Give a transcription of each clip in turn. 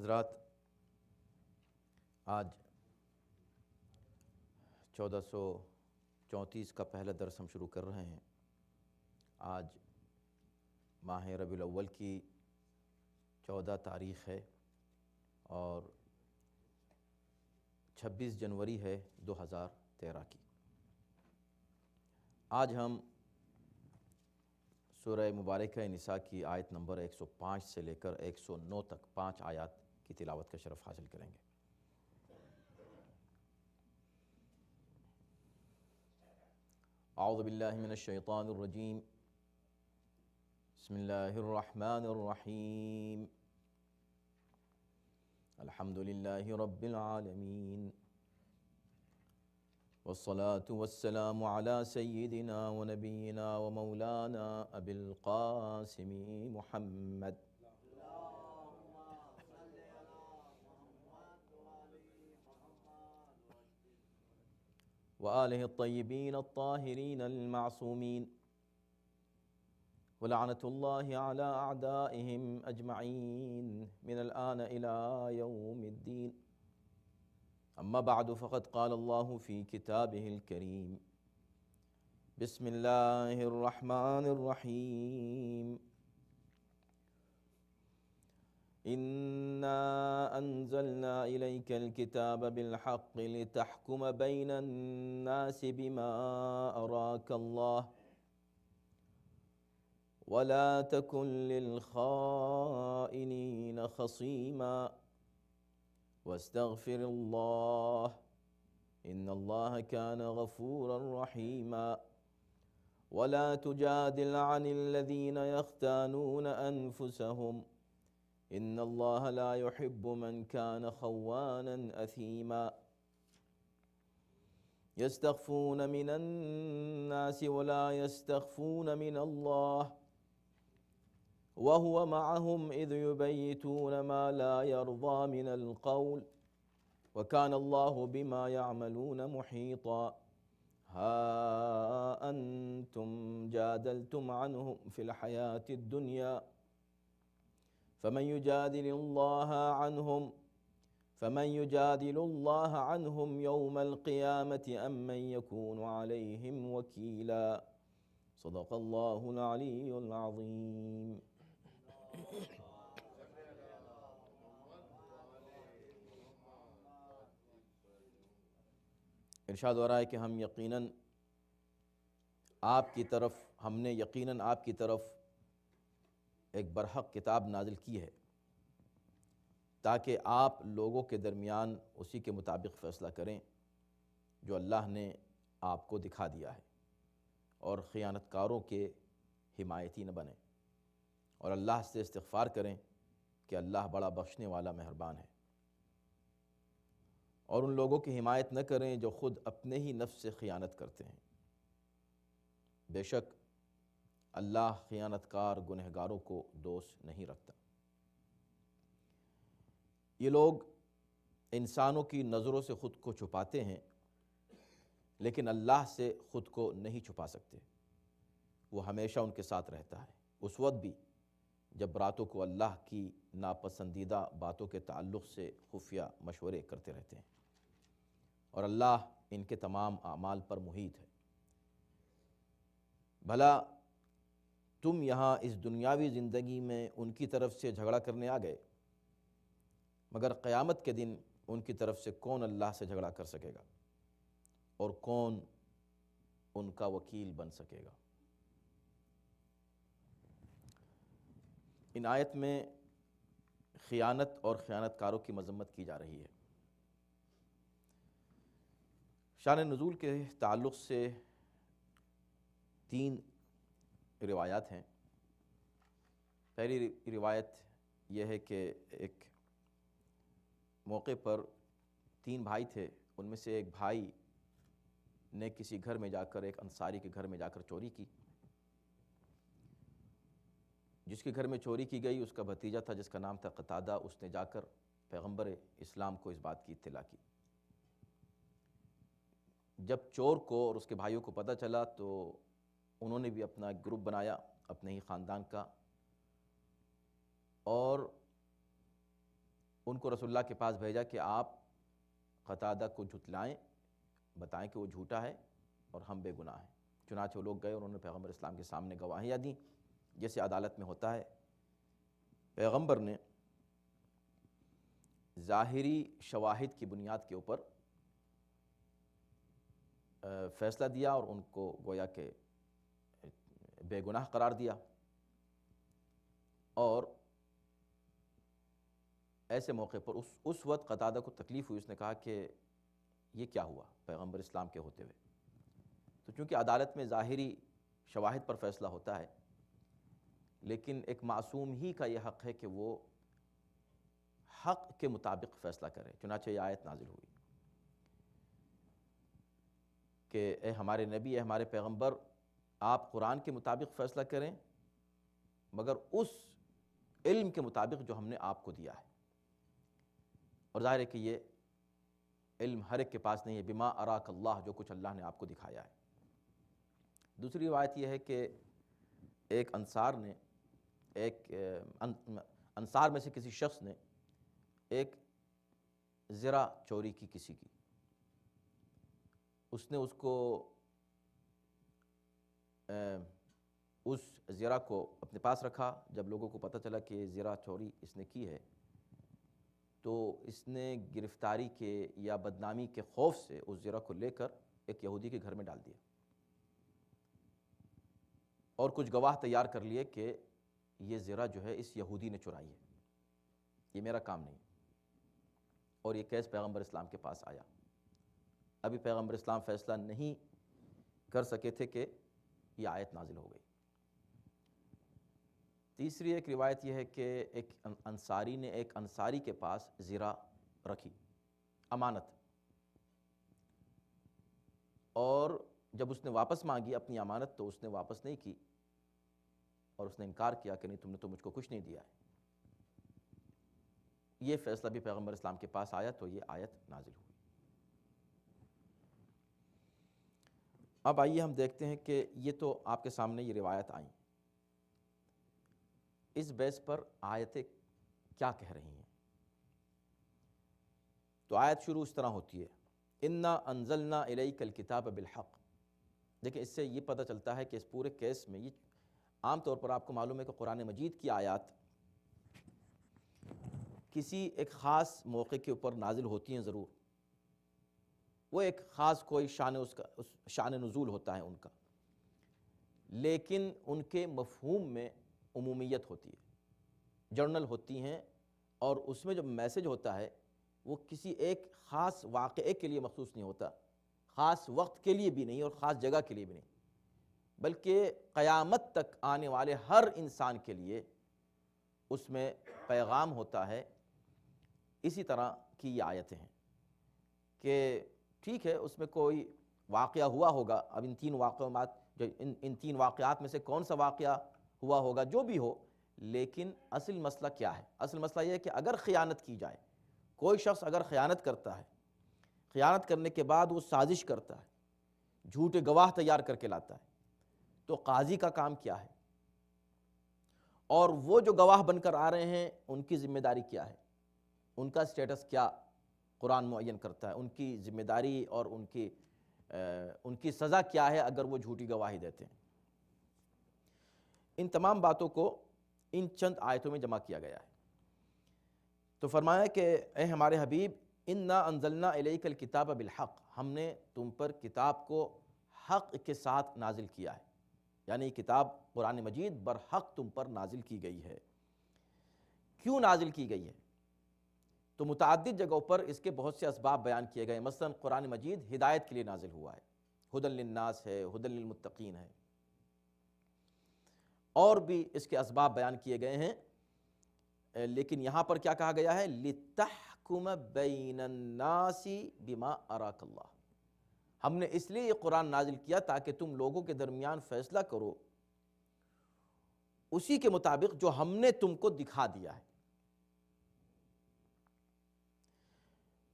حضرات، آج 1434 کا پہلا درس ہم شروع کر رہے ہیں۔ آج ماہ ربیع الاول کی 14 تاریخ ہے اور 26 جنوری ہے 2013 کی۔ آج ہم سورہ مبارکہ نساء کی آیت نمبر 105 سے لے کر 109 تک 5 آیات کی تلاوت کا شرف حاصل کریں گے۔ اعوذ باللہ من الشیطان الرجیم، بسم اللہ الرحمن الرحیم، الحمد للہ رب العالمین، والصلاة والسلام على سیدنا ونبینا ومولانا ابی القاسم محمد وآلہ الطیبین الطاہرین المعصومین، ولعنۃ اللہ علی اعدائہم اجمعین من الآن الى یوم الدین۔ اما بعد فقد قال اللہ فی کتابہ الکریم، بسم اللہ الرحمن الرحیم، انا انزلنا الیک الکتاب بالحق لتحکم بین الناس بما اراک اللہ ولا تکن للخائنین خصیما واستغفر اللہ ان اللہ کان غفورا رحیما ولا تجادل عن الذین یختانون انفسهم ان اللہ لا يحب من کان خوانا اثیما یستخفون من الناس ولا یستخفون من اللہ وهو معهم إذ يبيتون ما لا يرضى من القول وكان الله بما يعملون محيطا ها أنتم جادلتم عنهم في الحياة الدنيا فمن يجادل الله عنهم يوم القيامة أم من يكون عليهم وكيلا صدق الله العلي العظيم۔ ارشاد ہو رہا ہے کہ ہم نے یقیناً آپ کی طرف ایک برحق کتاب نازل کی ہے تاکہ آپ لوگوں کے درمیان اسی کے مطابق فیصلہ کریں جو اللہ نے آپ کو دکھا دیا ہے، اور خیانت کاروں کے حمایتی نہ بنیں، اور اللہ سے استغفار کریں کہ اللہ بڑا بخشنے والا مہربان ہے، اور ان لوگوں کی حمایت نہ کریں جو خود اپنے ہی نفس سے خیانت کرتے ہیں۔ بے شک اللہ خیانت کار گنہگاروں کو دوست نہیں رکھتا۔ یہ لوگ انسانوں کی نظروں سے خود کو چھپاتے ہیں لیکن اللہ سے خود کو نہیں چھپا سکتے، وہ ہمیشہ ان کے ساتھ رہتا ہے، اس وقت بھی جب راتوں کو اللہ کی ناپسندیدہ باتوں کے تعلق سے خفیہ مشورے کرتے رہتے ہیں، اور اللہ ان کے تمام اعمال پر محیط ہے۔ بھلا تم یہاں اس دنیاوی زندگی میں ان کی طرف سے جھگڑا کرنے آ گئے، مگر قیامت کے دن ان کی طرف سے کون اللہ سے جھگڑا کر سکے گا اور کون ان کا وکیل بن سکے گا۔ ان آیت میں خیانت اور خیانت کاروں کی مذمت کی جا رہی ہے۔ شان نزول کے تعلق سے 3 روایات ہیں۔ پہلی روایت یہ ہے کہ ایک موقع پر 3 بھائی تھے، ان میں سے ایک بھائی نے کسی گھر میں جا کر، ایک انصاری کے گھر میں جا کر چوری کی۔ جس کے گھر میں چوری کی گئی اس کا بھتیجا تھا جس کا نام تھا قتادہ، اس نے جا کر پیغمبر اسلام کو اس بات کی اطلاع کی۔ جب چور کو اور اس کے بھائیوں کو پتہ چلا تو انہوں نے بھی اپنا ایک گروپ بنایا اپنے ہی خاندان کا، اور ان کو رسول اللہ کے پاس بھیجا کہ آپ قتادہ کو جھٹلائیں، بتائیں کہ وہ جھوٹا ہے اور ہم بے گناہ ہیں۔ چنانچہ وہ لوگ گئے، انہوں نے پیغمبر اسلام کے سامنے گواہیاں دیں، جیسے عدالت میں ہوتا ہے۔ پیغمبر نے ظاہری شواہد کی بنیاد کے اوپر فیصلہ دیا اور ان کو گویا کہ بے گناہ قرار دیا، اور ایسے موقع پر اس وقت قتادہ کو تکلیف ہوئی۔ اس نے کہا کہ یہ کیا ہوا پیغمبر اسلام کے ہوتے ہوئے؟ تو چونکہ عدالت میں ظاہری شواہد پر فیصلہ ہوتا ہے، لیکن ایک معصوم ہی کا یہ حق ہے کہ وہ حق کے مطابق فیصلہ کرے۔ چنانچہ یہ آیت نازل ہوئی کہ اے ہمارے نبی، اے ہمارے پیغمبر، آپ قرآن کے مطابق فیصلہ کریں، مگر اس علم کے مطابق جو ہم نے آپ کو دیا ہے۔ اور ظاہر ہے کہ یہ علم ہر ایک کے پاس نہیں ہے، بما اراک اللہ، جو کچھ اللہ نے آپ کو دکھایا ہے۔ دوسری روایت یہ ہے کہ ایک انصار میں سے کسی شخص نے ایک زرہ چوری کی کسی کی۔ اس نے اس زرہ کو اپنے پاس رکھا۔ جب لوگوں کو پتہ چلا کہ یہ زرہ چوری اس نے کی ہے، تو اس نے گرفتاری کے یا بدنامی کے خوف سے اس زرہ کو لے کر ایک یہودی کے گھر میں ڈال دیا، اور کچھ گواہ تیار کر لیے کہ یہ زرہ جو ہے اس یہودی نے چرائی ہے، یہ میرا کام نہیں۔ اور یہ کیس پیغمبر اسلام کے پاس آیا۔ ابھی پیغمبر اسلام فیصلہ نہیں کر سکے تھے کہ یہ آیت نازل ہو گئی۔ تیسری ایک روایت یہ ہے کہ ایک انصاری نے ایک انصاری کے پاس زرہ رکھی، امانت، اور جب اس نے واپس مانگی اپنی امانت تو اس نے واپس نہیں کی، اور اس نے انکار کیا کہ نہیں، تم نے تو مجھ کو کچھ نہیں دیا ہے۔ یہ فیصلہ بھی پیغمبر اسلام کے پاس آیا تو یہ آیت نازل ہوئی۔ اب آئیے ہم دیکھتے ہیں کہ یہ تو آپ کے سامنے یہ روایت آئیں، اس بیس پر آیتیں کیا کہہ رہی ہیں؟ تو آیت شروع اس طرح ہوتی ہے، اِنَّا أَنزَلْنَا إِلَيْكَ الْكِتَابَ بِالْحَقِّ۔ دیکھیں اس سے یہ پتہ چلتا ہے کہ اس پورے کیس میں، یہ عام طور پر آپ کو معلوم ہے کہ قرآن مجید کی آیات کسی ایک خاص موقع کے اوپر نازل ہوتی ہیں ضرور، وہ ایک خاص کوئی شان نزول ہوتا ہے ان کا، لیکن ان کے مفہوم میں عمومیت ہوتی ہے، جنرل ہوتی ہیں، اور اس میں جو میسج ہوتا ہے وہ کسی ایک خاص واقعے کے لیے مخصوص نہیں ہوتا، خاص وقت کے لیے بھی نہیں اور خاص جگہ کے لیے بھی نہیں، بلکہ قیامت تک آنے والے ہر انسان کے لیے اس میں پیغام ہوتا ہے۔ اسی طرح کی یہ آیتیں ہیں کہ ٹھیک ہے اس میں کوئی واقعہ ہوا ہوگا، اب ان تین واقعات میں سے کون سا واقعہ ہوا ہوگا، جو بھی ہو، لیکن اصل مسئلہ کیا ہے؟ اصل مسئلہ یہ ہے کہ اگر خیانت کی جائے، کوئی شخص اگر خیانت کرتا ہے، خیانت کرنے کے بعد وہ سازش کرتا ہے، جھوٹے گواہ تیار کر کے لاتا ہے، تو قاضی کا کام کیا ہے؟ اور وہ جو گواہ بن کر آ رہے ہیں ان کی ذمہ داری کیا ہے؟ ان کا سٹیٹس کیا قرآن معین کرتا ہے؟ ان کی ذمہ داری اور ان کی سزا کیا ہے اگر وہ جھوٹی گواہی دیتے ہیں؟ ان تمام باتوں کو ان چند آیتوں میں جمع کیا گیا ہے۔ تو فرمایا کہ اے ہمارے حبیب، اِنَّا أَنزَلْنَا إِلَيْكَ الْكِتَابَ بِالْحَقِّ، ہم نے تم پر کتاب کو حق کے ساتھ نازل کیا ہے، یعنی یہ کتاب قرآن مجید برحق تم پر نازل کی گئی ہے۔ کیوں نازل کی گئی ہے؟ تو متعدد جگہوں پر اس کے بہت سے اسباب بیان کیے گئے۔ مثلا قرآن مجید ہدایت کے لیے نازل ہوا ہے، ھدی للناس ہے، ھدی للمتقین ہے، اور بھی اس کے اسباب بیان کیے گئے ہیں، لیکن یہاں پر کیا کہا گیا ہے؟ لِتَحْكُمَ بَيْنَ النَّاسِ بِمَا أَرَاكَ اللَّهُ، ہم نے اس لیے یہ قرآن نازل کیا تاکہ تم لوگوں کے درمیان فیصلہ کرو اسی کے مطابق جو ہم نے تم کو دکھا دیا ہے۔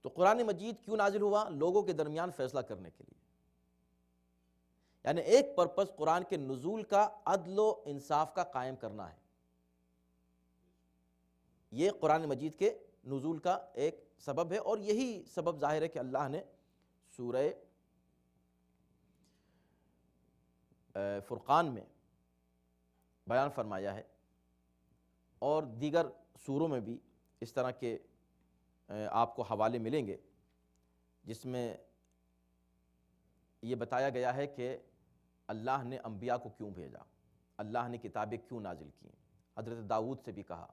تو قرآن مجید کیوں نازل ہوا؟ لوگوں کے درمیان فیصلہ کرنے کے لیے، یعنی ایک پرپس قرآن کے نزول کا عدل و انصاف کا قائم کرنا ہے، یہ قرآن مجید کے نزول کا ایک سبب ہے، اور یہی سبب ظاہر ہے کہ اللہ نے سورہ فرقان میں بیان فرمایا ہے، اور دیگر سوروں میں بھی اس طرح کے آپ کو حوالے ملیں گے جس میں یہ بتایا گیا ہے کہ اللہ نے انبیاء کو کیوں بھیجا، اللہ نے کتابیں کیوں نازل کیں۔ حضرت داؤد سے بھی کہا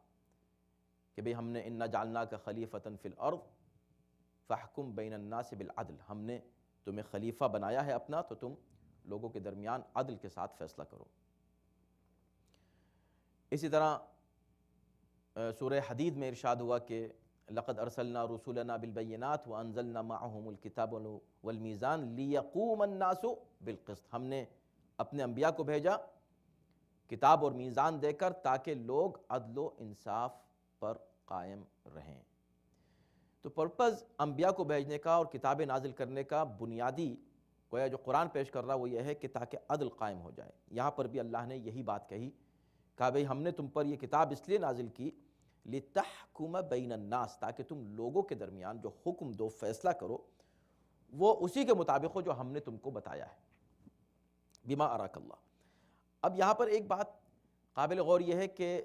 کہ بھئی ہم نے انا جعلناک خلیفۃ فی الارض فاحکم بین الناس بالعدل، ہم نے تمہیں خلیفہ بنایا ہے اپنا، تو تم لوگوں کے درمیان عدل کے ساتھ فیصلہ کرو۔ اسی طرح سورہ حدید میں ارشاد ہوا کہ لقد ارسلنا رسولنا بالبینات وانزلنا معهم الکتاب والمیزان لیقوم الناس بالقسط، ہم نے اپنے انبیاء کو بھیجا کتاب اور میزان دے کر تاکہ لوگ عدل و انصاف پر قائم رہیں۔ تو پرپز انبیاء کو بھیجنے کا اور کتابیں نازل کرنے کا بنیادی گویا جو قرآن پیش کر رہا وہ یہ ہے کہ تاکہ عدل قائم ہو جائے۔ یہاں پر بھی اللہ نے یہی بات کہی، کہا بھئی ہم نے تم پر یہ کتاب اس لیے نازل کی لِتَحْكُمَ بَيْنَ النَّاسِ، تاکہ تم لوگوں کے درمیان جو حکم دو، فیصلہ کرو، وہ اسی کے مطابق ہو جو ہم نے تم کو بتایا ہے، بما اراک اللہ۔ اب یہاں پر ایک بات قابل غور یہ ہے کہ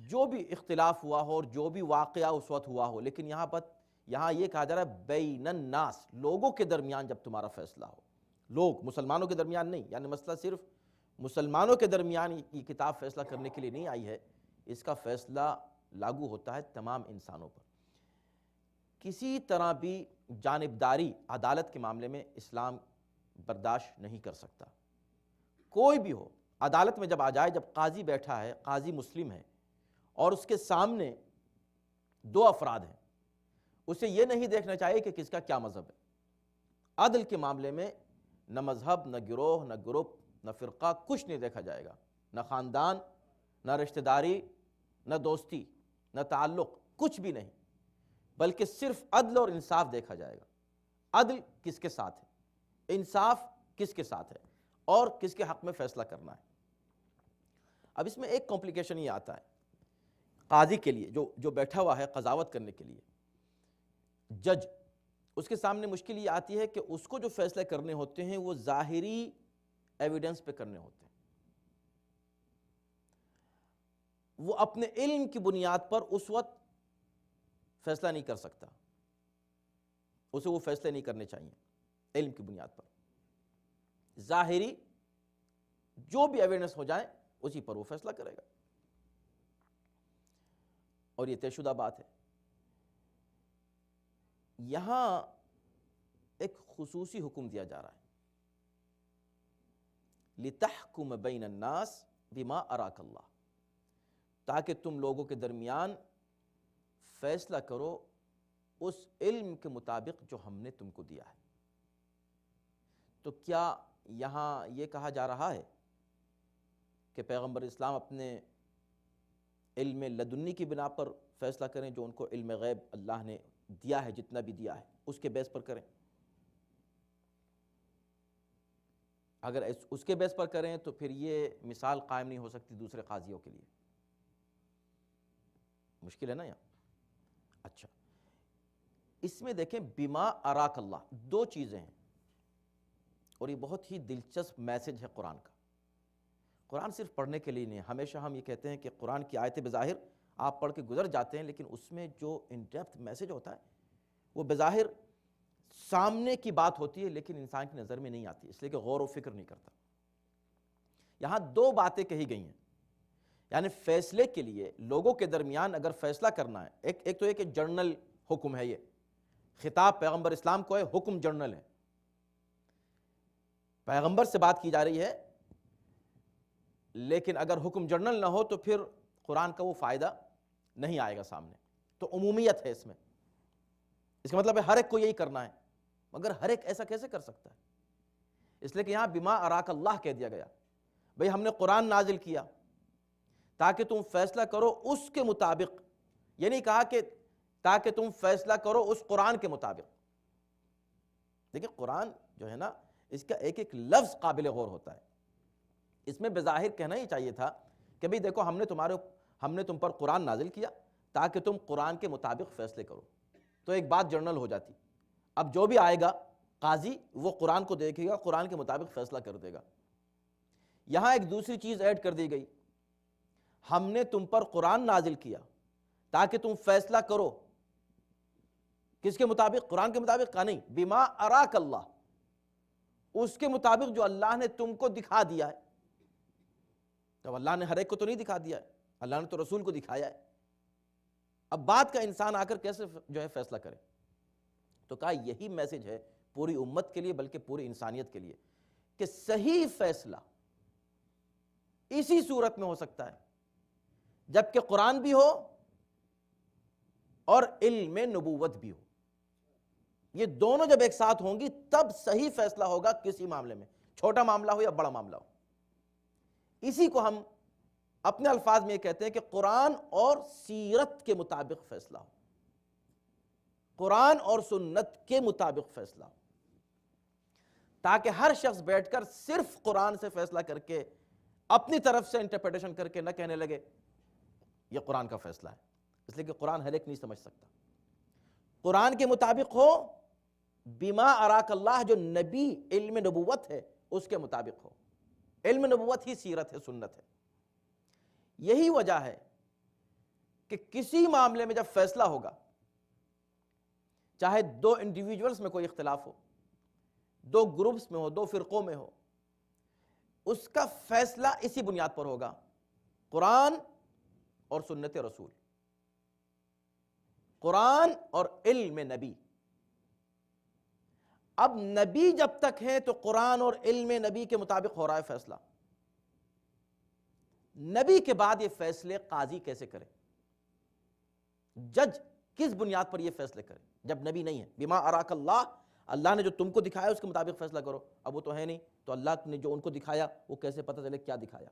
جو بھی اختلاف ہوا ہو اور جو بھی واقعہ اس وقت ہوا ہو، لیکن یہاں یہ کہا جا رہا ہے بین الناس، لوگوں کے درمیان جب تمہارا فیصلہ ہو، لوگ مسلمانوں کے درمیان نہیں، یعنی مسئلہ صرف مسلمانوں کے درمیان یہ کتاب فیصلہ کرنے کے لیے نہیں آئی ہے، اس کا فیصلہ لاگو ہوتا ہے تمام انسانوں پر۔ کسی طرح بھی جانبداری عدالت کے معاملے میں اسلام برداشت نہیں کر سکتا، کوئی بھی ہو۔ عدالت میں جب آ جائے، جب قاضی بیٹھا ہے، قاضی مسلم ہے اور اس کے سامنے دو افراد ہیں، اسے یہ نہیں دیکھنا چاہیے کہ کس کا کیا مذہب ہے۔ عدل کے معاملے میں نہ مذہب، نہ گروہ، نہ گروپ، نہ فرقہ، کچھ نہیں دیکھا جائے گا، نہ خاندان، نہ رشتہ داری، نہ دوستی، نہ تعلق، کچھ بھی نہیں، بلکہ صرف عدل اور انصاف دیکھا جائے گا۔ عدل کس کے ساتھ ہے، انصاف کس کے ساتھ ہے، اور کس کے حق میں فیصلہ کرنا ہے۔ اب اس میں ایک کمپلیکیشن یہ آتا ہے قاضی کے لیے، جو بیٹھا ہوا ہے قضاوت کرنے کے لیے، جج، اس کے سامنے مشکل یہ آتی ہے کہ اس کو جو فیصلے کرنے ہوتے ہیں وہ ظاہری ایویڈنس پہ کرنے ہوتے ہیں، وہ اپنے علم کی بنیاد پر اس وقت فیصلہ نہیں کر سکتا، اسے وہ فیصلے نہیں کرنے چاہیے علم کی بنیاد پر۔ ظاہری جو بھی ایویڈنس ہو جائے اسی پر وہ فیصلہ کرے گا، اور یہ طے شدہ بات ہے۔ یہاں ایک خصوصی حکم دیا جا رہا ہے، لِتَحْكُمَ بَيْنَ النَّاسِ بِمَا أَرَاكَ اللَّهُ، تاکہ تم لوگوں کے درمیان فیصلہ کرو اس علم کے مطابق جو ہم نے تم کو دیا ہے۔ تو کیا یہاں یہ کہا جا رہا ہے کہ پیغمبر اسلام اپنے علم لدنی کی بنا پر فیصلہ کریں، جو ان کو علم غیب اللہ نے دیا ہے، جتنا بھی دیا ہے اس کے بیس پر کریں؟ اگر اس کے بیس پر کریں تو پھر یہ مثال قائم نہیں ہو سکتی دوسرے قاضیوں کے لیے، مشکل ہے نا یہاں۔ اچھا، اس میں دیکھیں بما اراک اللہ، دو چیزیں ہیں، اور یہ بہت ہی دلچسپ میسج ہے قرآن کا۔ قرآن صرف پڑھنے کے لیے نہیں، ہمیشہ ہم یہ کہتے ہیں کہ قرآن کی آیتیں بظاہر آپ پڑھ کے گزر جاتے ہیں، لیکن اس میں جو ان ڈیپتھ میسج ہوتا ہے وہ بظاہر سامنے کی بات ہوتی ہے، لیکن انسان کی نظر میں نہیں آتی، اس لیے کہ غور و فکر نہیں کرتا۔ یہاں دو باتیں کہی گئی ہیں، یعنی فیصلے کے لیے لوگوں کے درمیان اگر فیصلہ کرنا ہے، ایک تو یہ کہ جنرل حکم ہے، یہ خطاب پیغمبر اسلام کو ہے، حکم جنرل ہے، پیغمبر سے بات کی جا رہی ہے، لیکن اگر حکم جنرل نہ ہو تو پھر قرآن کا وہ فائدہ نہیں آئے گا سامنے، تو عمومیت ہے اس میں، اس کا مطلب ہے ہر ایک کو یہی کرنا ہے، مگر ہر ایک ایسا کیسے کر سکتا ہے؟ اس لیے کہ یہاں بما اراک اللہ کہہ دیا گیا، بھئی ہم نے قرآن نازل کیا تاکہ تم فیصلہ کرو اس کے مطابق، یہ نہیں کہا کہ تاکہ تم فیصلہ کرو اس قرآن کے مطابق۔ دیکھیں قرآن جو ہے نا، اس کا ایک ایک لفظ قابل غور ہوتا ہے، اس میں بظاہر کہنا ہی چاہیے تھا کہ بھئی دیکھو ہم نے تم پر قرآن نازل کیا تاکہ تم قرآن کے مطابق فیصلے کرو۔ تو ایک بات جنرل ہو جاتی، اب جو بھی آئے گا قاضی وہ قرآن کو دیکھے گا، قرآن کے مطابق فیصلہ کر دے گا۔ یہاں ایک دوسری چیز ایڈ کر دی گئی، ہم نے تم پر قرآن نازل کیا تاکہ تم فیصلہ کرو۔ کس کے مطابق؟ قرآن کے مطابق؟ کہا نہیں، بما اراک اللہ، اس کے مطابق جو اللہ نے تم کو دکھا دیا ہے۔ تو اللہ نے ہر ایک کو تو نہیں دکھا دیا ہے، اللہ نے تو رسول کو دکھایا ہے۔ اب بات کا انسان آ کر کیسے جو ہے فیصلہ کرے؟ تو کہا یہی میسج ہے پوری امت کے لیے بلکہ پوری انسانیت کے لیے، کہ صحیح فیصلہ اسی صورت میں ہو سکتا ہے جبکہ قرآن بھی ہو اور علم نبوت بھی ہو۔ یہ دونوں جب ایک ساتھ ہوں گی تب صحیح فیصلہ ہوگا کسی معاملے میں، چھوٹا معاملہ ہو یا بڑا معاملہ ہو۔ اسی کو ہم اپنے الفاظ میں یہ کہتے ہیں کہ قرآن اور سیرت کے مطابق فیصلہ ہو، قرآن اور سنت کے مطابق فیصلہ ہو، تاکہ ہر شخص بیٹھ کر صرف قرآن سے فیصلہ کر کے اپنی طرف سے انٹرپریٹیشن کر کے نہ کہنے لگے یہ قرآن کا فیصلہ ہے، اس لیے کہ قرآن ہر ایک نہیں سمجھ سکتا۔ قرآن کے مطابق ہو، بما اراک اللہ جو نبی علم نبوت ہے اس کے مطابق ہو، علم نبوت ہی سیرت ہے، سنت ہے۔ یہی وجہ ہے کہ کسی معاملے میں جب فیصلہ ہوگا، چاہے دو انڈیویجولز میں کوئی اختلاف ہو، دو گروپس میں ہو، دو فرقوں میں ہو، اس کا فیصلہ اسی بنیاد پر ہوگا، قرآن اور سنت رسول، قرآن اور علم نبی۔ اب نبی جب تک ہے تو قرآن اور علم نبی کے مطابق ہو رہا ہے فیصلہ۔ نبی کے بعد یہ فیصلے قاضی کیسے کرے، جج کس بنیاد پر یہ فیصلے کرے جب نبی نہیں ہے؟ بما اراک اللہ، اللہ نے جو تم کو دکھایا اس کے مطابق فیصلہ کرو۔ اب وہ تو ہے نہیں، تو اللہ نے جو ان کو دکھایا وہ کیسے پتہ چلے کیا دکھایا؟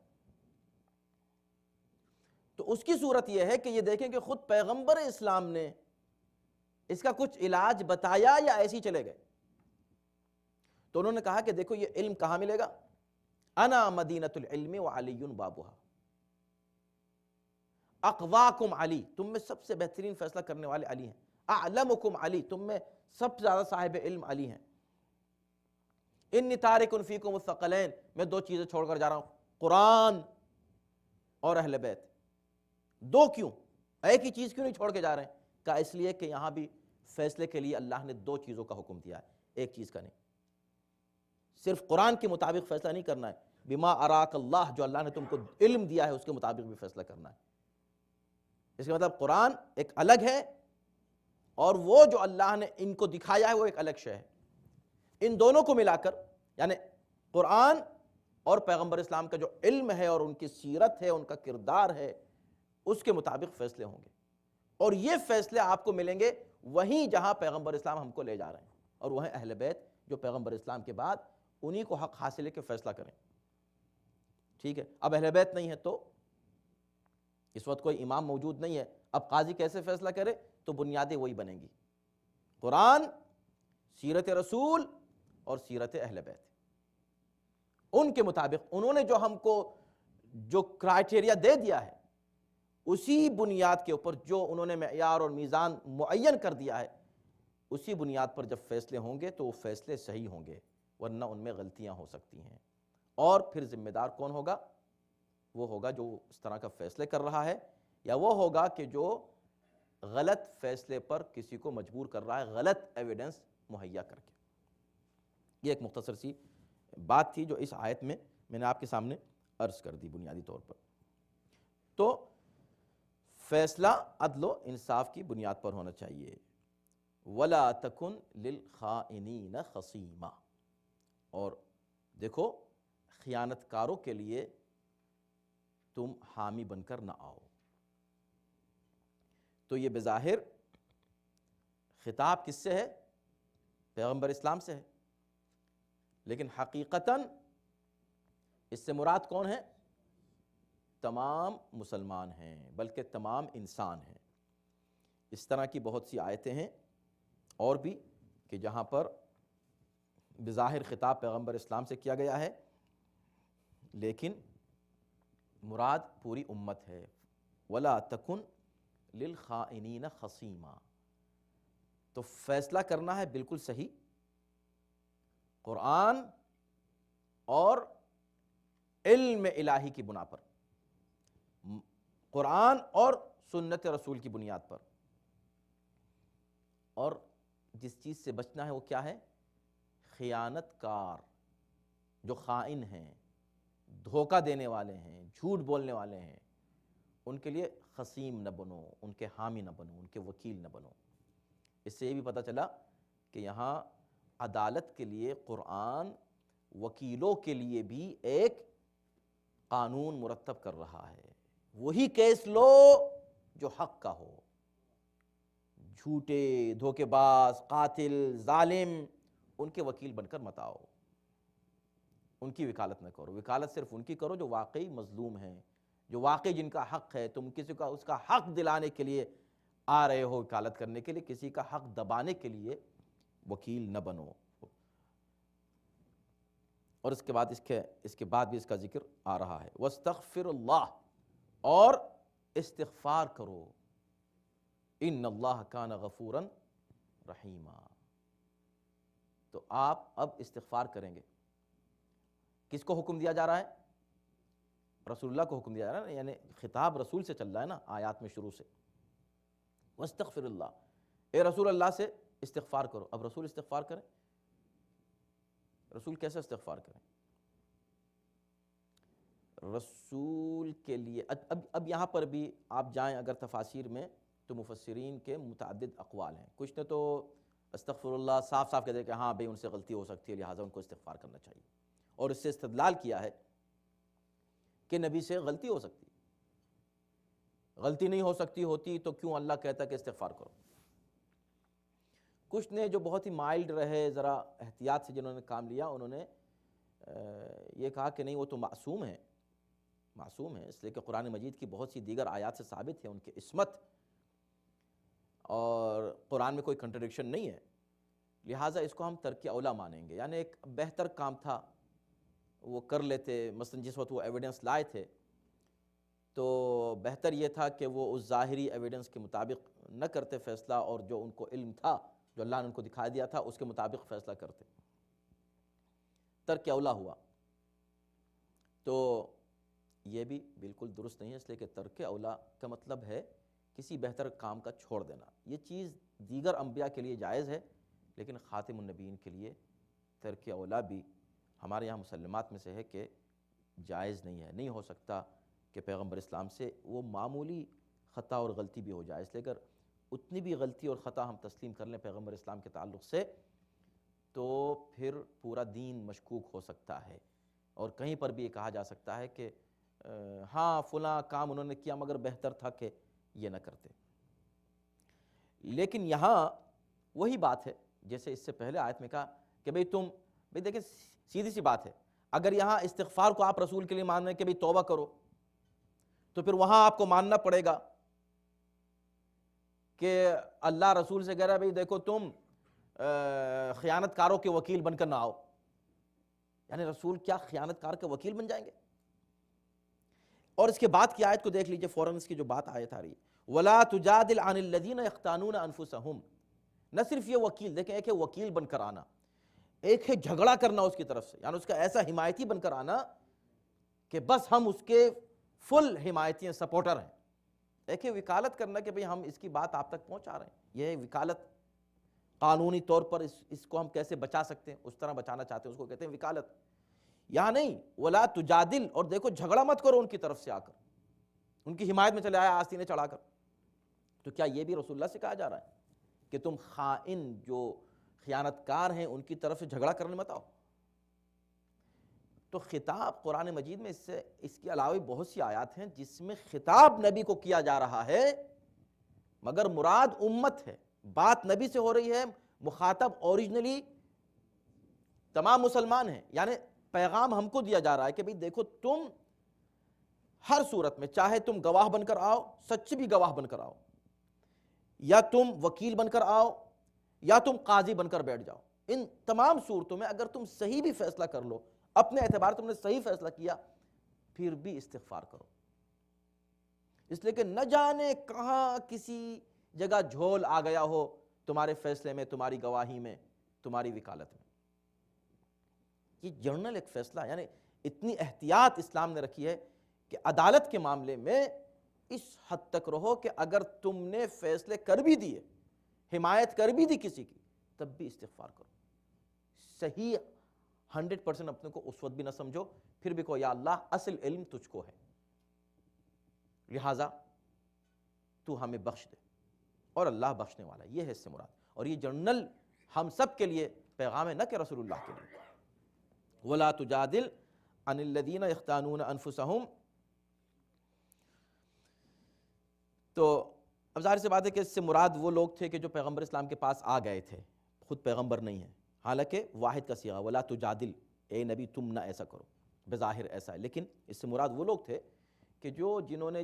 تو اس کی صورت یہ ہے کہ یہ دیکھیں کہ خود پیغمبر اسلام نے اس کا کچھ علاج بتایا یا ایسے ہی چلے گئے؟ تو انہوں نے کہا کہ دیکھو یہ علم کہاں ملے گا؟ انا مدینۃ العلم وعلی بابها، اقواکم علی، تم میں سب سے بہترین فیصلہ کرنے والے علی ہیں، اعلمکم علی، تم میں سب سے زیادہ صاحب علم علی ہیں، انی تارک فیکم الثقلین، میں دو چیزیں چھوڑ کر جا رہا ہوں، قرآن اور اہل بیت۔ دو کیوں؟ ایک ہی چیز کیوں نہیں چھوڑ کے جا رہے ہیں؟ کہا اس لیے کہ یہاں بھی فیصلے کے لیے اللہ نے دو چیزوں کا حکم دیا ہے، ایک چیز کا نہیں۔ صرف قرآن کے مطابق فیصلہ نہیں کرنا ہے، بما اراک اللہ جو اللہ نے تم کو علم دیا ہے اس کے مطابق بھی فیصلہ کرنا ہے۔ اس کا مطلب قرآن ایک الگ ہے اور وہ جو اللہ نے ان کو دکھایا ہے وہ ایک الگ شے ہے۔ ان دونوں کو ملا کر یعنی قرآن اور پیغمبر اسلام کا جو علم ہے اور ان کی سیرت ہے، ان کا کردار ہے، اس کے مطابق فیصلے ہوں گے، اور یہ فیصلے آپ کو ملیں گے وہیں جہاں پیغمبر اسلام ہم کو لے جا رہے ہیں، اور وہ ہیں اہل بیت جو پیغمبر اسلام کے بعد انہی کو حق حاصل ہے کہ فیصلہ کریں۔ ٹھیک ہے، اب اہل بیت نہیں ہے تو اس وقت کوئی امام موجود نہیں ہے، اب قاضی کیسے فیصلہ کرے؟ تو بنیادیں وہی بنیں گی، قرآن، سیرت رسول اور سیرت اہل بیت، ان کے مطابق انہوں نے جو ہم کو جو کرائٹیریا دے دیا ہے اسی بنیاد کے اوپر جو انہوں نے معیار اور میزان معین کر دیا ہے، اسی بنیاد پر جب فیصلے ہوں گے تو وہ فیصلے صحیح ہوں گے، ورنہ ان میں غلطیاں ہو سکتی ہیں۔ اور پھر ذمہ دار کون ہوگا؟ وہ ہوگا جو اس طرح کا فیصلے کر رہا ہے، یا وہ ہوگا کہ جو غلط فیصلے پر کسی کو مجبور کر رہا ہے غلط ایویڈنس مہیا کر کے۔ یہ ایک مختصر سی بات تھی جو اس آیت میں نے آپ کے سامنے عرض کر دی بنیادی طور پر۔ تو فیصلہ عدل و انصاف کی بنیاد پر ہونا چاہیے۔ وَلَا تَكُنْ لِلْخَائِنِينَ خَصِيمًا، اور دیکھو خیانت کاروں کے لیے تم حامی بن کر نہ آؤ۔ تو یہ بظاہر خطاب کس سے ہے؟ پیغمبر اسلام سے ہے، لیکن حقیقتاً اس سے مراد کون ہے؟ تمام مسلمان ہیں، بلکہ تمام انسان ہیں۔ اس طرح کی بہت سی آیتیں ہیں اور بھی کہ جہاں پر بظاہر خطاب پیغمبر اسلام سے کیا گیا ہے لیکن مراد پوری امت ہے۔ وَلَا تَكُنْ للخائنین خصیما، تو فیصلہ کرنا ہے بالکل صحیح قرآن اور علم الہی کی بنا پر، قرآن اور سنت رسول کی بنیاد پر، اور جس چیز سے بچنا ہے وہ کیا ہے؟ خیانت کار، جو خائن ہیں، دھوکہ دینے والے ہیں، جھوٹ بولنے والے ہیں، ان کے لیے خصیم نہ بنو، ان کے حامی نہ بنو، ان کے وکیل نہ بنو۔ اس سے یہ بھی پتہ چلا کہ یہاں عدالت کے لیے قرآن وکیلوں کے لیے بھی ایک قانون مرتب کر رہا ہے، وہی کیس لو جو حق کا ہو، جھوٹے، دھوکے باز، قاتل، ظالم، ان کے وکیل بن کر مت آؤ، ان کی وکالت نہ کرو، وکالت صرف ان کی کرو جو واقعی مظلوم ہیں، جو واقعی جن کا حق ہے، تم کسی کا اس کا حق دلانے کے لیے آ رہے ہو، وکالت کرنے کے لیے، کسی کا حق دبانے کے لیے وکیل نہ بنو۔ اور اس کے بعد بھی اس کا ذکر آ رہا ہے، وَاسْتَغْفِرُ اللَّهِ، اور استغفار کرو، ان اللہ کان غفورا رحیما۔ تو آپ اب استغفار کریں گے۔ کس کو حکم دیا جا رہا ہے؟ رسول اللہ کو حکم دیا جا رہا ہے، یعنی خطاب رسول سے چل رہا ہے نا آیات میں شروع سے، وَاسْتَغْفِرُ اللَّهِ، اے رسول اللہ سے استغفار کرو۔ اب رسول استغفار کریں، رسول کیسے استغفار کریں؟ رسول کے لیے اب یہاں پر بھی آپ جائیں اگر تفاسیر میں تو مفسرین کے متعدد اقوال ہیں، کچھ نے تو استغفر اللہ صاف صاف کہتے ہیں کہ ہاں بھئی ان سے غلطی ہو سکتی ہے لہٰذا ان کو استغفار کرنا چاہیے، اور اس سے استدلال کیا ہے کہ نبی سے غلطی ہو سکتی، غلطی نہیں ہو سکتی ہوتی تو کیوں اللہ کہتا کہ استغفار کرو۔ کچھ نے جو بہت ہی مائلڈ رہے، ذرا احتیاط سے جنہوں نے کام لیا، انہوں نے یہ کہا کہ نہیں وہ تو معصوم ہیں، معصوم ہیں، اس لیے کہ قرآن مجید کی بہت سی دیگر آیات سے ثابت ہے ان کی عصمت، اور قرآن میں کوئی کنٹرڈکشن نہیں ہے، لہٰذا اس کو ہم ترک اولیٰ مانیں گے، یعنی ایک بہتر کام تھا وہ کر لیتے، مثلا جس وقت وہ ایویڈنس لائے تھے تو بہتر یہ تھا کہ وہ اس ظاہری ایویڈنس کے مطابق نہ کرتے فیصلہ، اور جو ان کو علم تھا، جو اللہ نے ان کو دکھا دیا تھا، اس کے مطابق فیصلہ کرتے، ترک اولیٰ ہوا۔ تو یہ بھی بالکل درست نہیں ہے، اس لیے کہ ترک اولیٰ کا مطلب ہے کسی بہتر کام کا چھوڑ دینا۔ یہ چیز دیگر انبیاء کے لیے جائز ہے، لیکن خاتم النبیین کے لیے ترک اولیٰ بھی ہمارے یہاں مسلمات میں سے ہے کہ جائز نہیں ہے، نہیں ہو سکتا کہ پیغمبر اسلام سے وہ معمولی خطا اور غلطی بھی ہو جائے، اس لیے اگر اتنی بھی غلطی اور خطا ہم تسلیم کر لیں پیغمبر اسلام کے تعلق سے تو پھر پورا دین مشکوک ہو سکتا ہے، اور کہیں پر بھی یہ کہا جا سکتا ہے کہ ہاں فلاں کام انہوں نے کیا مگر بہتر تھا کہ یہ نہ کرتے۔ لیکن یہاں وہی بات ہے جیسے اس سے پہلے آیت میں کہا کہ بھئی دیکھیں سیدھی سی بات ہے، اگر یہاں استغفار کو آپ رسول کے لیے مان رہے ہیں کہ بھئی توبہ کرو، تو پھر وہاں آپ کو ماننا پڑے گا کہ اللہ رسول سے کہہ رہا ہے بھئی دیکھو تم خیانت کاروں کے وکیل بن کر نہ آؤ، یعنی رسول کیا خیانت کار کے وکیل بن جائیں گے؟ اور اس کے بعد کی آیت کو دیکھ لیجئے، فوراً اس کی جو بات آیت آ رہی ہے، وَلَا تُجَادِلْ عَنِ الَّذِينَ يَخْتَانُونَ أَنفُسَهُمْ، نہ صرف یہ وکیل، دیکھیں ایک ہے وکیل بن کر آنا، ایک ہے جھگڑا کرنا اس کی طرف سے، یعنی اس کا ایسا حمایتی بن کر آنا کہ بس ہم اس کے فل حمایتی ہیں، سپورٹر ہیں، ایک ہے وکالت کرنا کہ بھئی ہم اس کی بات آپ تک پہنچا رہے ہیں، یہ ہے وکالت، قانونی طور پر اس کو ہم کیسے بچا سکتے ہیں، اس طرح بچانا چاہتے ہیں، اس کو کہتے ہیں وکالت۔ یہاں نہیں، ولا تجادل، اور دیکھو جھگڑا مت کرو ان کی طرف سے آ کر، ان کی حمایت میں چلے آیا آستینے چڑھا کر، تو کیا یہ بھی رسول اللہ سے کہا جا رہا ہے کہ تم خائن جو خیانت کار ہیں ان کی طرف سے جھگڑا کرنے مت آؤ؟ تو خطاب قرآن مجید میں اس کے علاوہ بہت سی آیات ہیں جس میں خطاب نبی کو کیا جا رہا ہے مگر مراد امت ہے، بات نبی سے ہو رہی ہے، مخاطب اوریجنلی تمام مسلمان ہیں، یعنی پیغام ہم کو دیا جا رہا ہے کہ بھئی دیکھو تم ہر صورت میں چاہے تم گواہ بن کر آؤ، سچ بھی گواہ بن کر آؤ، یا تم وکیل بن کر آؤ، یا تم قاضی بن کر بیٹھ جاؤ، ان تمام صورتوں میں اگر تم صحیح بھی فیصلہ کر لو، اپنے اعتبار تم نے صحیح فیصلہ کیا، پھر بھی استغفار کرو، اس لیے کہ نہ جانے کہاں کسی جگہ جھول آ گیا ہو تمہارے فیصلے میں، تمہاری گواہی میں، تمہاری وکالت میں۔ یہ جرنل ایک فیصلہ، یعنی اتنی احتیاط اسلام نے رکھی ہے کہ عدالت کے معاملے میں اس حد تک رہو کہ اگر تم نے فیصلے کر بھی دیے، حمایت کر بھی دی کسی کی، تب بھی استغفار کرو۔ صحیح 100% اپنے کو اس وقت بھی نہ سمجھو، پھر بھی کہو یا اللہ اصل علم تجھ کو ہے، لہٰذا تو ہمیں بخش دے، اور اللہ بخشنے والا ہے، یہ ہے اس سے مراد۔ اور یہ جرنل ہم سب کے لیے پیغام ہے، نہ کہ رسول اللہ کے لیے۔ وَلَا تُجَادِلْ عَنِ الَّذِينَ يَخْتَانُونَ أَنفُسَهُمْ۔ تو اب ظاہر سی بات ہے کہ اس سے مراد وہ لوگ تھے کہ جو پیغمبر اسلام کے پاس آ گئے تھے، خود پیغمبر نہیں ہیں، حالانکہ واحد کا صیغہ وَلَا تُجَادِلْ، اے نبی تم نہ ایسا کرو، بظاہر ایسا ہے، لیکن اس سے مراد وہ لوگ تھے کہ جنہوں نے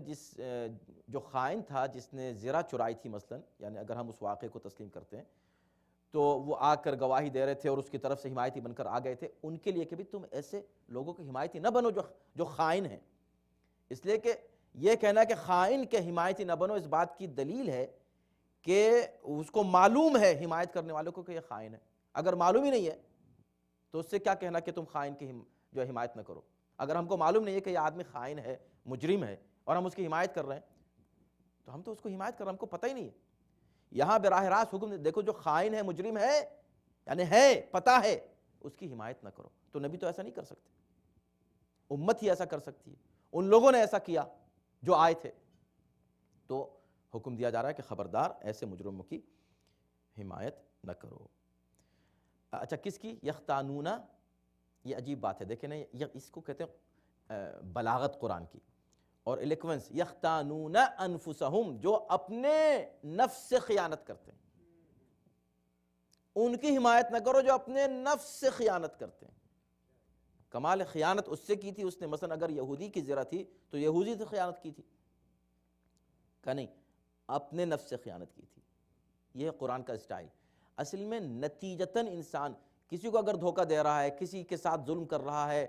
جو خائن تھا، جس نے زرہ چرائی تھی مثلا، یعنی اگر ہم اس واقعے کو تسلیم کرتے ہیں تو وہ آ کر گواہی دے رہے تھے اور اس کی طرف سے حمایتی بن کر آ گئے تھے، ان کے لیے کہ بھی تم ایسے لوگوں کی حمایتی نہ بنو جو خائن ہیں۔ اس لیے کہ یہ کہنا کہ خائن کے حمایتی نہ بنو، اس بات کی دلیل ہے کہ اس کو معلوم ہے حمایت کرنے والوں کو کہ یہ خائن ہے۔ اگر معلوم ہی نہیں ہے تو اس سے کیا کہنا کہ تم خائن کی جو حمایت نہ کرو۔ اگر ہم کو معلوم نہیں ہے کہ یہ آدمی خائن ہے، مجرم ہے، اور ہم اس کی حمایت کر رہے ہیں، تو ہم تو اس کو حمایت کر رہے ہیں، ہم کو پتہ ہی نہیں ہے۔ یہاں براہ راست حکم دیکھو، جو خائن ہے، مجرم ہے، یعنی ہے، پتہ ہے، اس کی حمایت نہ کرو۔ تو نبی تو ایسا نہیں کر سکتے، امت ہی ایسا کر سکتی ہے۔ ان لوگوں نے ایسا کیا جو آئے تھے، تو حکم دیا جا رہا ہے کہ خبردار ایسے مجرموں کی حمایت نہ کرو۔ اچھا، کس کی؟ یختانون، یہ عجیب بات ہے، دیکھیں نا، اس کو کہتے ہیں بلاغت قرآن کی اور الیکوینس۔ یختانون انفسہم، جو اپنے نفس سے خیانت کرتے ہیں، ان کی حمایت نہ کرو جو اپنے نفس سے خیانت کرتے ہیں۔ کمال خیانت اس سے کی تھی، اس نے مثلا اگر یہودی کی زرہ تھی تو یہودی سے خیانت کی تھی، کہ نہیں، اپنے نفس سے خیانت کی تھی۔ یہ ہے قرآن کا اسٹائل۔ اصل میں نتیجتاً انسان کسی کو اگر دھوکہ دے رہا ہے، کسی کے ساتھ ظلم کر رہا ہے،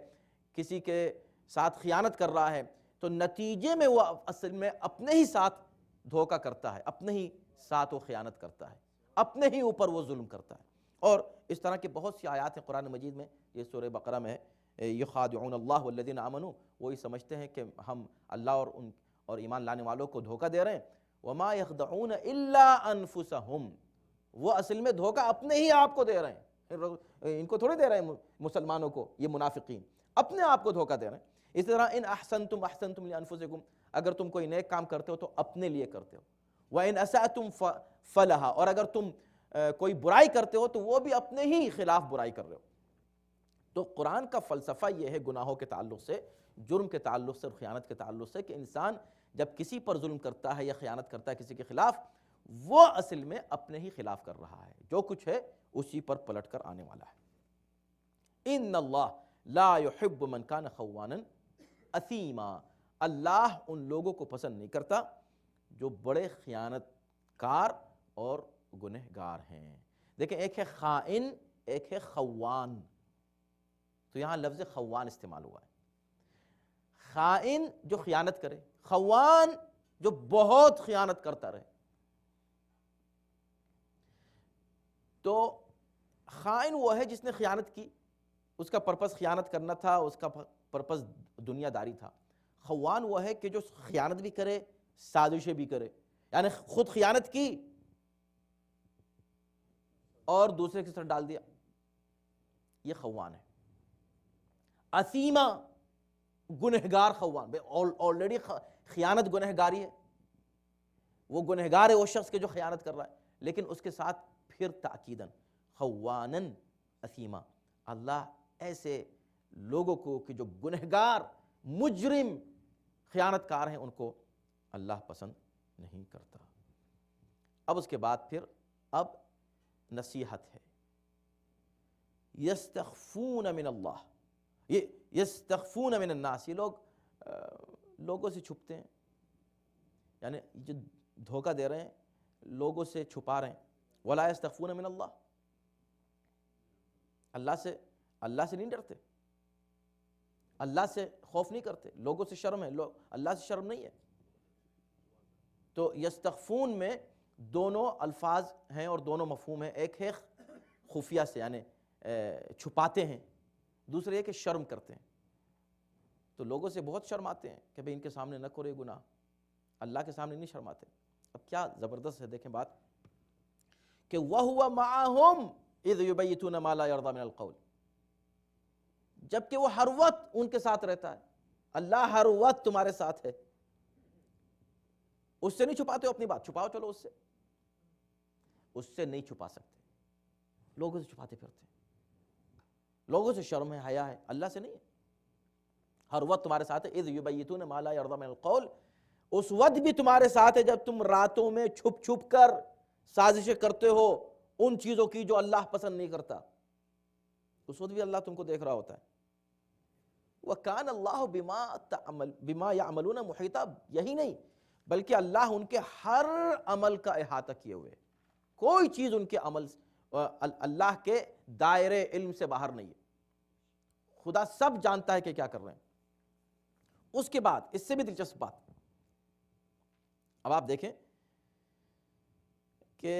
کسی کے ساتھ خیانت کر رہا ہے، تو نتیجے میں وہ اصل میں اپنے ہی ساتھ دھوکہ کرتا ہے، اپنے ہی ساتھ وہ خیانت کرتا ہے، اپنے ہی اوپر وہ ظلم کرتا ہے۔ اور اس طرح کی بہت سی آیات ہیں قرآن مجید میں، یہ سورہ بقرہ میں ہے، یخادعون اللہ والذین آمنوا، وہی سمجھتے ہیں کہ ہم اللہ اور ایمان لانے والوں کو دھوکہ دے رہے ہیں۔ وما یخدعون الا انفسہم، وہ اصل میں دھوکہ اپنے ہی آپ کو دے رہے ہیں، ان کو تھوڑے دے رہے ہیں مسلمانوں کو، یہ منافقین اپنے آپ کو دھوکہ دے رہے ہیں۔ اسی طرح ان احسنتم احسنتم لانفسکم، اگر تم کوئی نیک کام کرتے ہو تو اپنے لیے کرتے ہو، وان اسأتم فلہا، اور اگر تم کوئی برائی کرتے ہو تو وہ بھی اپنے ہی خلاف برائی کر رہے ہو۔ تو قرآن کا فلسفہ یہ ہے گناہوں کے تعلق سے، جرم کے تعلق سے اور خیانت کے تعلق سے، کہ انسان جب کسی پر ظلم کرتا ہے یا خیانت کرتا ہے کسی کے خلاف، وہ اصل میں اپنے ہی خلاف کر رہا ہے، جو کچھ ہے اسی پر پلٹ کر آنے والا ہے۔ ان اللہ لا يحب من کان خوانا اثیما، اللہ ان لوگوں کو پسند نہیں کرتا جو بڑے خیانت کار اور گنہگار ہیں۔ دیکھیں، ایک ہے خائن، ایک ہے خوان، تو یہاں لفظ خوان استعمال ہوا ہے۔ خائن جو خیانت کرے، خوان جو بہت خیانت کرتا رہے۔ تو خائن وہ ہے جس نے خیانت کی، اس کا پرپس خیانت کرنا تھا، اس کا پرپس دنیا داری تھا۔ خوان وہ ہے کہ جو خیانت بھی کرے، سازشیں بھی کرے، یعنی خود خیانت کی اور دوسرے کے سر ڈال دیا، یہ خوان ہے۔ اثیمہ، گنہگار خوان، آلریڈی خیانت گنہگاری ہے، وہ گنہگار ہے وہ شخص کے جو خیانت کر رہا ہے، لیکن اس کے ساتھ پھر تاکیداً خوانن اثیمہ، اللہ ایسے لوگوں کو کہ جو گنہگار، مجرم، خیانت کار ہیں، ان کو اللہ پسند نہیں کرتا۔ اب اس کے بعد پھر اب نصیحت ہے۔ یستخفون من اللہ، یہ یستخفون من الناس، یہ لوگ لوگوں سے چھپتے ہیں، یعنی جو دھوکہ دے رہے ہیں لوگوں سے چھپا رہے ہیں۔ ولا یستخفون من اللہ، اللہ سے نہیں ڈرتے، اللہ سے خوف نہیں کرتے، لوگوں سے شرم ہے، اللہ سے شرم نہیں ہے۔ تو یستخفون میں دونوں الفاظ ہیں اور دونوں مفہوم ہیں، ایک ہے خفیہ سے یعنی چھپاتے ہیں، دوسرے یہ کہ شرم کرتے ہیں. تو لوگوں سے بہت شرم آتے ہیں کہ بھئی ان کے سامنے نہ کرو یہ گناہ، اللہ کے سامنے نہیں شرماتے. اب کیا زبردست ہے دیکھیں بات کہ وَهُوَ مَعَهُمْ إِذْ يُبَيِّتُونَ مَا لَا يَرْضَى مِنَ الْقَوْلِ، جبکہ وہ ہر وقت ان کے ساتھ رہتا ہے. اللہ ہر وقت تمہارے ساتھ ہے، اس سے نہیں چھپاتے ہو اپنی بات، چھپاؤ چلو اس سے نہیں چھپا سکتے. لوگوں سے چھپاتے پھرتے ہیں، لوگوں سے شرم ہے، حیا ہے، اللہ سے نہیں ہے. ہر وقت تمہارے ساتھ ہے. اذ یبیتون ما لا یرضی من القول، اس وقت بھی تمہارے ساتھ ہے جب تم راتوں میں چھپ چھپ کر سازشیں کرتے ہو ان چیزوں کی جو اللہ پسند نہیں کرتا، اس وقت بھی اللہ تم کو دیکھ رہا ہوتا ہے. وَكَانَ اللَّهُ بِمَا يَعْمَلُونَ مُحِيطًا، یہی نہیں بلکہ اللہ ان کے ہر عمل کا احاطہ کیے ہوئے، کوئی چیز ان کے عمل اللہ کے دائرے علم سے باہر نہیں ہے. خدا سب جانتا ہے کہ کیا کر رہے ہیں. اس کے بعد اس سے بھی دلچسپ بات، اب آپ دیکھیں کہ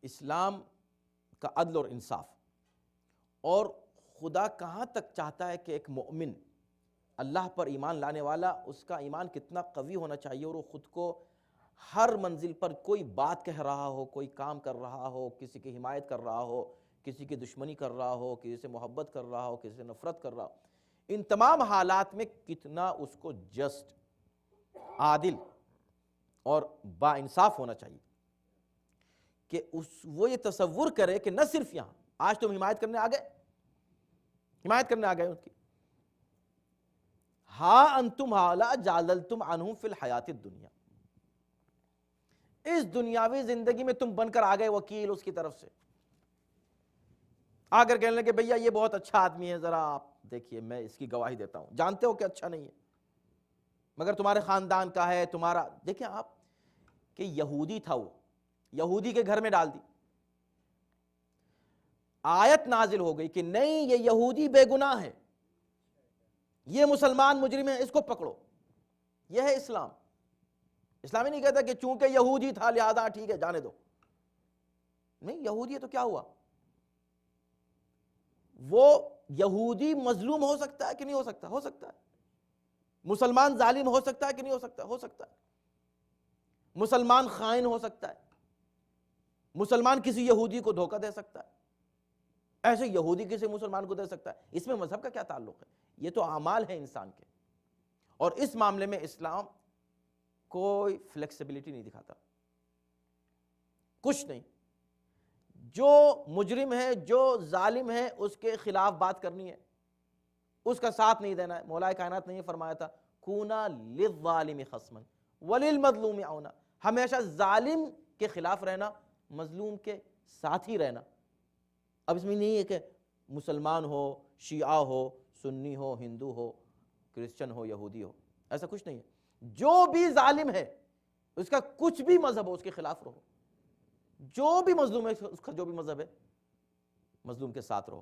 اسلام کا عدل اور انصاف، اور خدا کہاں تک چاہتا ہے کہ ایک مومن اللہ پر ایمان لانے والا، اس کا ایمان کتنا قوی ہونا چاہیے اور وہ خود کو ہر منزل پر کوئی بات کہہ رہا ہو، کوئی کام کر رہا ہو، کسی کی حمایت کر رہا ہو، کسی کی دشمنی کر رہا ہو، کسی سے محبت کر رہا ہو، کسی سے نفرت کر رہا ہو، ان تمام حالات میں کتنا اس کو جسٹ، عادل اور با انصاف ہونا چاہیے کہ وہ یہ تصور کرے کہ نہ صرف یہاں آج تم حمایت کرنے آ گئے ان کی، ہاں انتم ہاؤلاء جادلتم عنہم فی الحیات الدنیا، اس دنیاوی زندگی میں تم بن کر آ گئے وکیل اس کی طرف سے، آ کر کہنے لگے بھیا یہ بہت اچھا آدمی ہے، ذرا آپ دیکھیے میں اس کی گواہی دیتا ہوں، جانتے ہو کہ اچھا نہیں ہے مگر تمہارے خاندان کا ہے، تمہارا. دیکھیں آپ کہ یہودی تھا، وہ یہودی کے گھر میں ڈال دی، آیت نازل ہو گئی کہ نہیں یہ یہودی بے گناہ ہے، یہ مسلمان مجرم ہے، اس کو پکڑو. یہ ہے اسلام. اسلامی نہیں کہتا کہ چونکہ یہودی تھا لہذا ٹھیک ہے جانے دو. نہیں، یہودی ہے تو کیا ہوا؟ وہ یہودی مظلوم ہو سکتا ہے کہ نہیں ہو سکتا؟ ہو سکتا ہے. مسلمان ظالم ہو سکتا ہے کہ نہیں ہو سکتا؟ ہو سکتا ہے. مسلمان خائن ہو سکتا ہے، مسلمان کسی یہودی کو دھوکہ دے سکتا ہے، ایسے یہودی کسی مسلمان کو دے سکتا ہے. اس میں مذہب کا کیا تعلق ہے؟ یہ تو اعمال ہیں انسان کے، اور اس معاملے میں اسلام کوئی فلیکسیبلٹی نہیں دکھاتا، کچھ نہیں. جو مجرم ہے، جو ظالم ہے، اس کے خلاف بات کرنی ہے، اس کا ساتھ نہیں دینا ہے. مولا کائنات نے یہ فرمایا تھا کونا للظالم خصما وللمظلوم عونا، ہمیشہ ظالم کے خلاف رہنا، مظلوم کے ساتھ ہی رہنا. اب اس میں نہیں ہے کہ مسلمان ہو، شیعہ ہو، سنی ہو، ہندو ہو، کرسچن ہو، یہودی ہو، ایسا کچھ نہیں ہے. جو بھی ظالم ہے اس کا کچھ بھی مذہب ہو اس کے خلاف رہو، جو بھی مظلوم ہے اس کا جو بھی مذہب ہے مظلوم کے ساتھ رہو.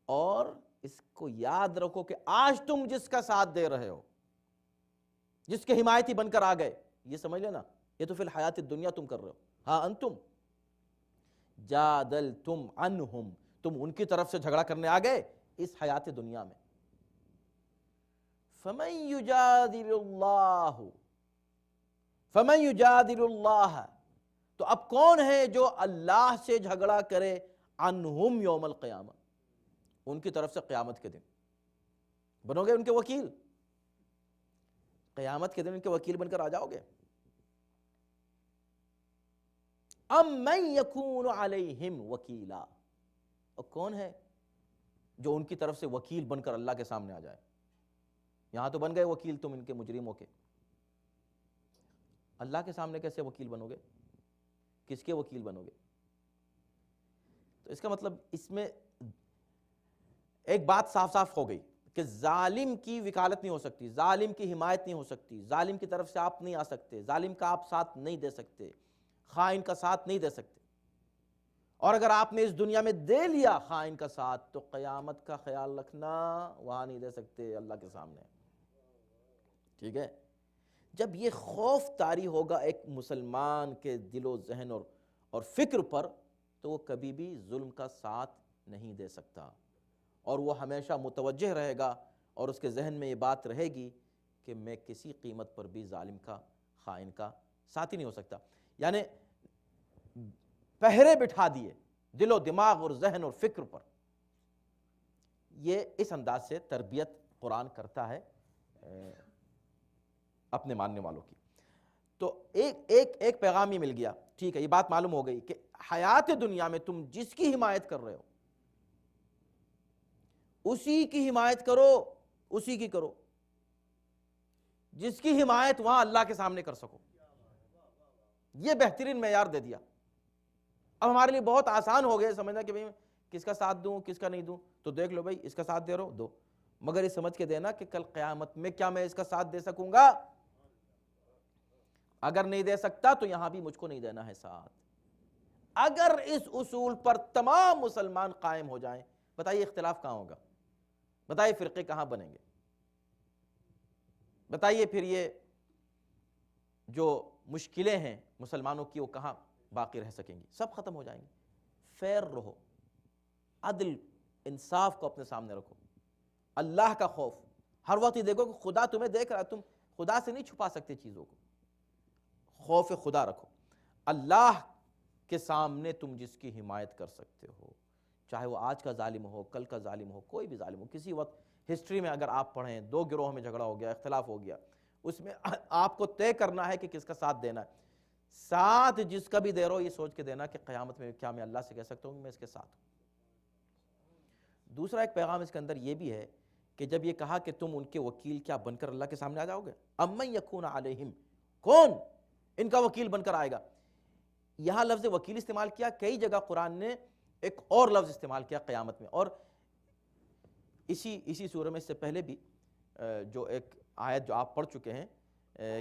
اور اس کو یاد رکھو کہ آج تم جس کا ساتھ دے رہے ہو، جس کے حمایتی بن کر آ گئے، یہ سمجھ لینا یہ تو فی الحیات الدنیا تم کر رہے ہو. ہاں انتم جادلتم عنہم، تم ان کی طرف سے جھگڑا کرنے آ گئے اس حیات دنیا میں. فمن یجادل اللہ، تو اب کون ہے جو اللہ سے جھگڑا کرے عنہم یوم القیامہ، ان کی طرف سے قیامت کے دن بنو گے ان کے وکیل، قیامت کے دن ان کے وکیل بن کر آ جاؤ گے. ام من یکون علیہم وکیلا، اور کون ہے جو ان کی طرف سے وکیل بن کر اللہ کے سامنے آ جائے. یہاں تو بن گئے وکیل تم ان کے مجرموں کے، اللہ کے سامنے کیسے وکیل بنو گے؟ کس کے وکیل بنو گے؟ تو اس کا مطلب اس میں ایک بات صاف صاف ہو گئی کہ ظالم کی وکالت نہیں ہو سکتی، ظالم کی حمایت نہیں ہو سکتی، ظالم کی طرف سے آپ نہیں آ سکتے، ظالم کا آپ ساتھ نہیں دے سکتے، خائن کا ساتھ نہیں دے سکتے. اور اگر آپ نے اس دنیا میں دے لیا خائن کا ساتھ تو قیامت کا خیال رکھنا وہاں نہیں دے سکتے اللہ کے سامنے. ٹھیک ہے؟ جب یہ خوف طاری ہوگا ایک مسلمان کے دل و ذہن اور فکر پر، تو وہ کبھی بھی ظلم کا ساتھ نہیں دے سکتا، اور وہ ہمیشہ متوجہ رہے گا اور اس کے ذہن میں یہ بات رہے گی کہ میں کسی قیمت پر بھی ظالم کا، خائن کا ساتھی نہیں ہو سکتا۔ یعنی پہرے بٹھا دیے دل و دماغ اور ذہن اور فکر پر۔ یہ اس انداز سے تربیت قرآن کرتا ہے اپنے ماننے والوں کی۔ تو ایک پیغام یہ مل گیا، ٹھیک ہے، یہ بات معلوم ہو گئی کہ حیات دنیا میں تم جس کی حمایت کر رہے ہو اسی کی حمایت کرو، اسی کی کرو جس کی حمایت وہاں اللہ کے سامنے کر سکو۔ یہ بہترین معیار دے دیا۔ اب ہمارے لیے بہت آسان ہو گیا سمجھنا کہ بھئی کس کا ساتھ دوں کس کا نہیں دوں، تو دیکھ لو بھئی اس کا ساتھ دے رہو دو، مگر یہ سمجھ کے دینا کہ کل قیامت میں کیا میں اس کا ساتھ دے سکوں گا؟ اگر نہیں دے سکتا تو یہاں بھی مجھ کو نہیں دینا ہے ساتھ۔ اگر اس اصول پر تمام مسلمان قائم ہو جائیں، بتائیے اختلاف کہاں ہوگا؟ بتائیے فرقے کہاں بنیں گے؟ بتائیے پھر یہ جو مشکلیں ہیں مسلمانوں کی وہ کہاں باقی رہ سکیں گی؟ سب ختم ہو جائیں گے۔ فیر رہو، عدل انصاف کو اپنے سامنے رکھو، اللہ کا خوف ہر وقت ہی دیکھو کہ خدا تمہیں دیکھ رہا ہے، تم خدا سے نہیں چھپا سکتے چیزوں کو۔ خوف خدا رکھو، اللہ کے سامنے تم جس کی حمایت کر سکتے ہو، چاہے وہ آج کا ظالم ہو، کل کا ظالم ہو، کوئی بھی ظالم ہو، کسی وقت ہسٹری میں اگر آپ پڑھیں دو گروہوں میں جھگڑا ہو گیا، اختلاف ہو گیا، اس میں آپ کو طے کرنا ہے کہ کس کا ساتھ دینا ہے۔ ساتھ جس کا بھی دے رہو یہ سوچ کے دینا کہ قیامت میں کیا میں اللہ سے کہہ سکتا ہوں کہ میں اس کے ساتھ ہوں۔ دوسرا ایک پیغام اس کے اندر یہ بھی ہے کہ جب یہ کہا کہ تم ان کے وکیل کیا بن کر اللہ کے سامنے آ جاؤ گے، امن یکون علیہم، کون ان کا وکیل بن کر آئے گا؟ یہاں لفظ وکیل استعمال کیا، کئی جگہ قرآن نے ایک اور لفظ استعمال کیا قیامت میں، اور اسی سورہ میں اس سے پہلے بھی جو ایک آیت جو آپ پڑھ چکے ہیں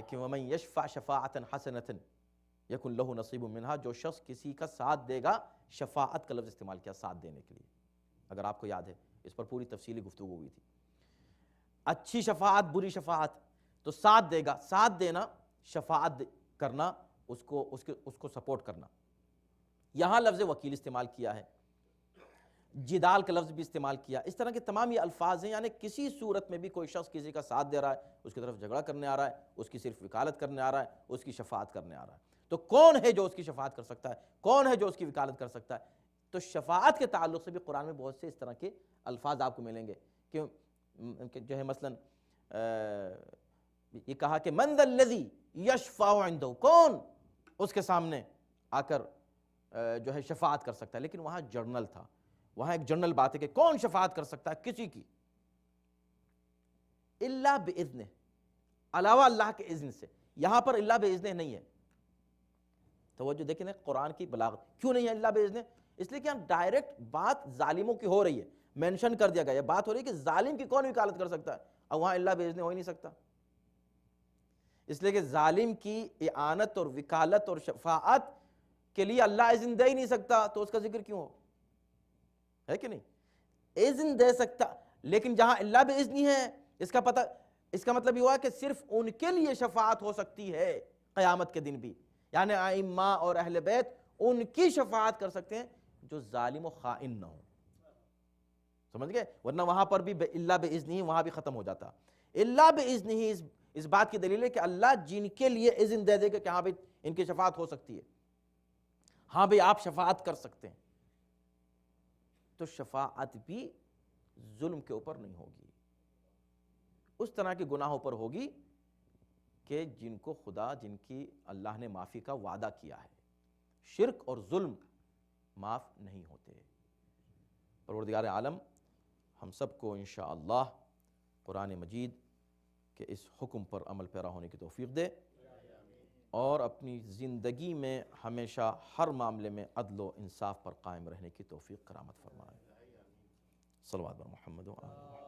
کہ وَمَن يَشْفَعْ شَفَاعَةً حَسَنَةً یکن لہ نصیب منہا، جو شخص کسی کا ساتھ دے گا، شفاعت کا لفظ استعمال کیا ساتھ دینے کے لیے، اگر آپ کو یاد ہے اس پر پوری تفصیلی گفتگو ہوئی تھی۔ اچھی شفاعت، بری شفاعت، تو ساتھ دے گا، ساتھ دینا، شفاعت کرنا، اس کو سپورٹ کرنا۔ یہاں لفظ وکیل استعمال کیا ہے، جدال کا لفظ بھی استعمال کیا، اس طرح کے تمام یہ الفاظ ہیں، یعنی کسی صورت میں بھی کوئی شخص کسی کا ساتھ دے رہا ہے، اس کی طرف جھگڑا کرنے آ رہا ہے، اس کی صرف وکالت کرنے آ رہا ہے، اس کی شفاعت کرنے آ رہا ہے، تو کون ہے جو اس کی شفاعت کر سکتا ہے، کون ہے جو اس کی وکالت کر سکتا ہے؟ تو شفاعت کے تعلق سے بھی قرآن میں بہت سے اس طرح کے الفاظ آپ کو ملیں گے کہ جو ہے مثلا یہ کہا کہ من ذا الذی یشفع عنده، کون اس کے سامنے آ کر جو ہے شفاعت کر سکتا ہے، لیکن وہاں جرنل تھا، وہاں ایک جنرل بات ہے کہ کون شفاعت کر سکتا ہے کسی کی، الا باذنہ، علاوہ اللہ کے اذن سے۔ یہاں پر الا باذنہ نہیں ہے، توجہ دیکھیں نا قرآن کی بلاغت، کیوں نہیں ہے الا باذنہ؟ اس لیے کہ ہم ڈائریکٹ بات ظالموں کی ہو رہی ہے، مینشن کر دیا گیا، یہ بات ہو رہی ہے کہ ظالم کی کون وکالت کر سکتا ہے، اب وہاں الا باذنہ ہو ہی نہیں سکتا، اس لیے کہ ظالم کی اعانت اور وکالت اور شفاعت کے لیے اللہ اذن دے ہی نہیں سکتا، تو اس کا ذکر کیوں ہو؟ ہے کہ نہیں؟ اذن دے سکتا، لیکن جہاں اللہ باذنی ہے، اس کا مطلب یہ ہوا کہ صرف ان کے لیے شفاعت ہو سکتی ہے قیامت کے دن بھی، یعنی ائمہ اور اہل بیت ان کی شفاعت کر سکتے ہیں جو ظالم و خائن نہ ہو، سمجھ گئے؟ ورنہ وہاں پر بھی اللہ باذنہ وہاں بھی ختم ہو جاتا۔ اللہ باذنہ اس بات کی دلیل ہے کہ اللہ جن کے لیے اذن دے دے کہ ہاں بھائی ان کی شفاعت ہو سکتی ہے، ہاں بھائی آپ شفاعت کر سکتے ہیں، تو شفاعت بھی ظلم کے اوپر نہیں ہوگی، اس طرح کے گناہوں پر ہوگی کہ جن کو جن کی اللہ نے معافی کا وعدہ کیا ہے۔ شرک اور ظلم معاف نہیں ہوتے۔ پروردگار عالم ہم سب کو انشاءاللہ قرآن مجید کے اس حکم پر عمل پیرا ہونے کی توفیق دے، اور اپنی زندگی میں ہمیشہ ہر معاملے میں عدل و انصاف پر قائم رہنے کی توفیق کرامت فرمائے۔ صلوات بر محمد و آل محمد۔